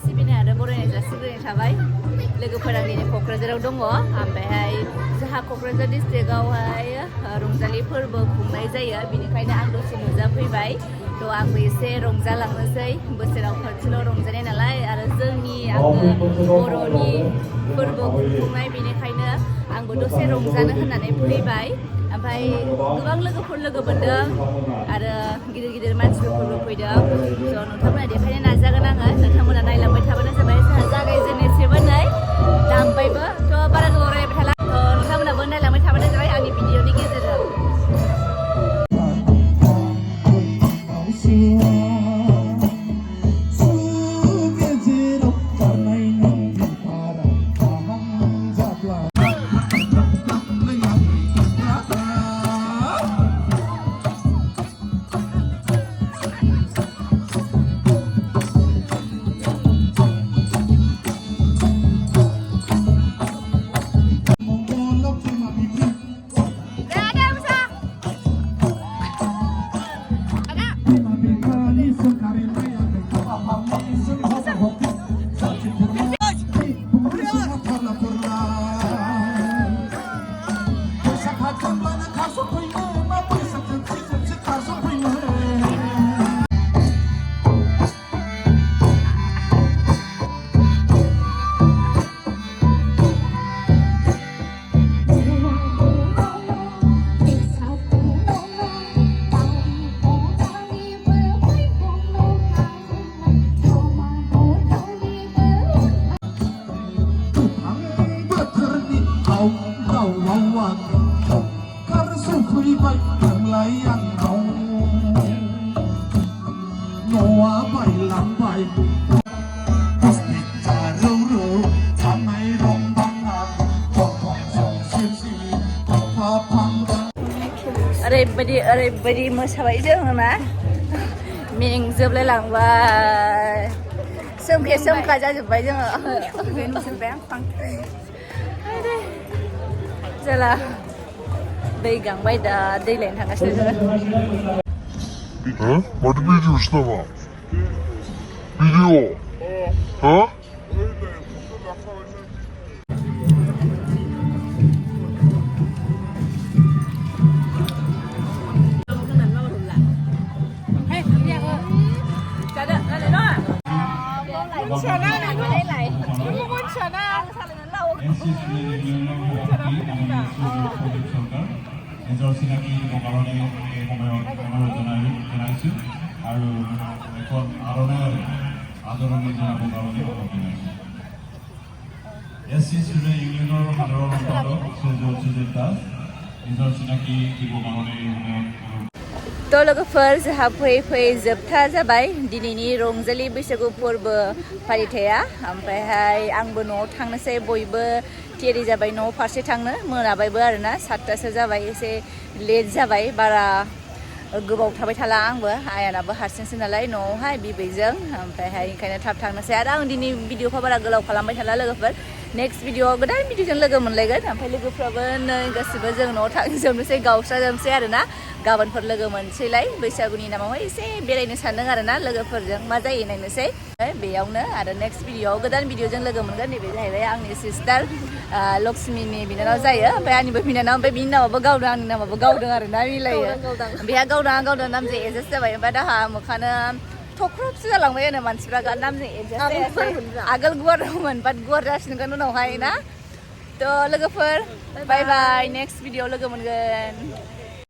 सिबिनाय आरो बरायनाय जासिग्रोनाय थाबाय लोगोफोरा दिनै क'क्राझाराव दङ ओमफ्रायहाय जोंहा क'क्राझार डिस्ट्रिक्टआवहाय रंजालि फोरबो खुंनाय जायो बेनिखायनो आं दसे नुजाफैबाय थ' आंबो एसे रंजालांनोसै बोसोराव खनसेल' रंजानाय नालाय आरो जोंनि आङो बर'नि फोरबो खुंफुंनाय बेनिखायनो आंबो दसे रंजानो होननानै फैबाय ओमफ्राय गोबां लोगोफोर लोगो मोनदों आरो गिदिर गिदिर मानसिफोरबो फैदों स' नोंथांमोना देखायनो नाजागोन आङो नोंथांमोना नायलांबाय थाबानो जाबाय जोंहा जागायजेननोसैबो नै दामबायबो थ' बारा गोबाव रायलायबाय थाला थ' नोंथांमोनाबो नायलांबाय थाबानो जाबाय आंनि भिडिअनि गेजेरजों ओरैबायदि मोसाबाय जोङो ना मेंजोबलाय लांबाय सोमखे सोमखा जाजोब्बाय जोङो जेला दै गांबाय दा दै लायनो थांगासिनो जोङो माथो भिडिअ'सो नामा भिडिअ' हा थ' लोगोफोर जोंहा फैयै फैयै जोबथा जाबाय दिनैनि रंजालि बैसागु फोरबो फालिथाया ओमफ्रायहाय आंबो न'आव थांनोसै बयबो थियारि जाबाय न' फारसे थांनो मोनाबायबो आरोना 7थासो जाबाय एसे लेट जाबाय बारा गोबाव थाबाय थाला आंबो आयानाबो हारसिंसो नालाय न'आवहाय बिबैजों ओमफ्रायहाय ओंखायनो थाब थांनोसै आरो आं दिनै भिडिअखौ बारा गोलाव खालामबाय थाला लोगोफोर नेक्स्ट भिडिअआव गोदान भिडिअजों लोगो मोनलायगोन ओमफ्राय लोगोफ्राबो नै गासिबो जों न'आव थांजोबनोसै गावस्राजोबनोसै आरोना गाबोनफोर लोगो मोनसैलाय बैसागुनि नामावहाय एसे बेरायनो सानदों आरोना लोगोफोरजों मा जायो नायनोसै बेयावनो आरो नेक्स्ट भिडिअआव गोदान भिडिअजों लोगो मोनगोन नैबे जाहैबाय आंनि सिस्टार लक्ष्मीनि बिनानाव जायो ओमफ्राय आंनिबो बिनानाव ओमफ्य बिनि नामाबो गावदों आंनि नामाबो गावदों आरोना मिलायो बेहा गावदों नामजों एडजास्ट जाबाय ओमफ्राय दाहा मोखानो थख्रबसो जालांबाय आरो मानसिफ्रा नामजों एडजास्ट जायासै आगोल गुवार दंमोन बाट गुवार जासिनगोन उनावहाय ना थ' लोगोफोर बाय बाय नेक्स्ट भिडिअआव लोगो मोनगोन